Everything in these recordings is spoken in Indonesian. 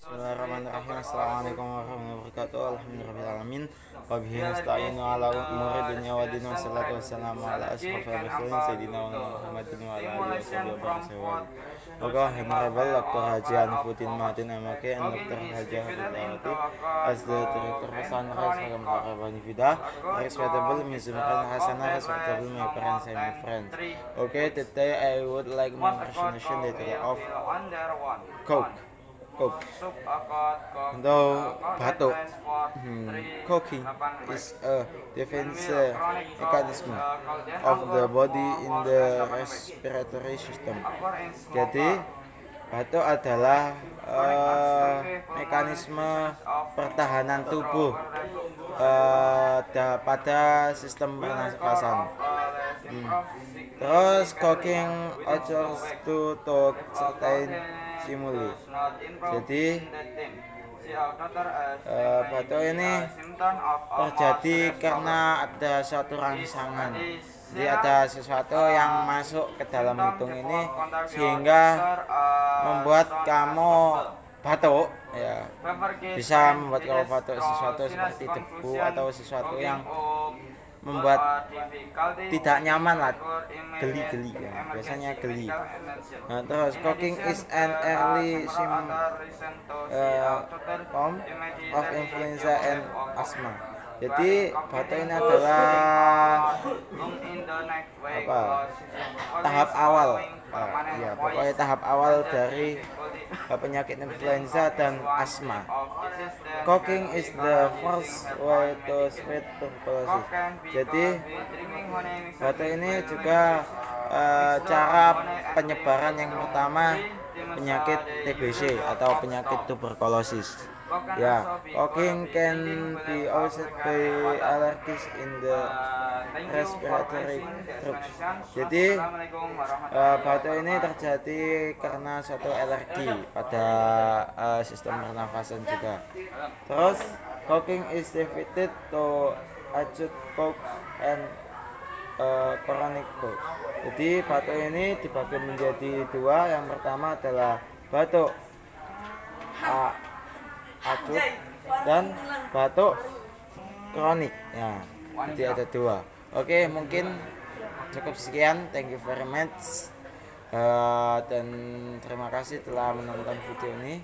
Bismillahirrahmanirrahim. Assalamualaikum warahmatullahi wabarakatuh. Alhamdulillahirrahmanirrahim. Wabihi nasta'inu ala umuri dunya wa din. Wassalatu wassalamu ala asyrafil mursalin sayyidina Muhammadin wa ala alihi wasallam. Moga Honorable Dr. Haji Anifuddin Matin MK and Dr. Haji Hafidawati as the Director Sunrise from Rabanifida. Respectable Ms. Mekhan Hasanah, respectable my parents and my friends. Okay, today I would like my presentation later of Coke. Though batuk, coughing is a defense mechanism of the body in the respiratory system. Jadi batuk adalah mekanisme pertahanan tubuh pada sistem pernafasan. Terus coughing occurs to certain stimuli. Jadi batuk ini terjadi karena ada suatu rangsangan. Jadi ada sesuatu yang masuk ke dalam hidung ini sehingga membuat kamu batuk, ya. Bisa membuat kamu batuk sesuatu seperti debu atau sesuatu yang membuat tidak nyaman lah, geli ya, biasanya geli. Nah, terus coughing is an early symptom of influenza and asthma. Jadi batuk ini adalah tahap awal, ya pokoknya tahap awal dari penyakit influenza dan asma. Coughing is the first way to spread tuberculosis. Jadi batuk ini juga cara penyebaran yang pertama penyakit TBC atau penyakit tuberkulosis. Ya, coughing can be caused by allergies in the respiratory tracts. Jadi batuk ini terjadi karena suatu alergi pada sistem pernafasan juga. Terus coughing is divided to acute cough and chronic cough. Jadi batuk ini dibagi menjadi dua. Yang pertama adalah batuk akut dan batuk kronik. Ya, jadi ada dua. Oke, mungkin cukup sekian. Thank you very much. Dan terima kasih telah menonton video ini.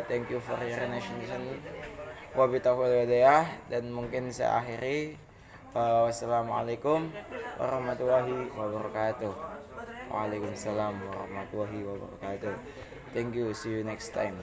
Thank you for your attention. Dan mungkin saya akhiri. Wassalamualaikum warahmatullahi wabarakatuh. Waalaikumsalam warahmatullahi wabarakatuh. Thank you. See you next time.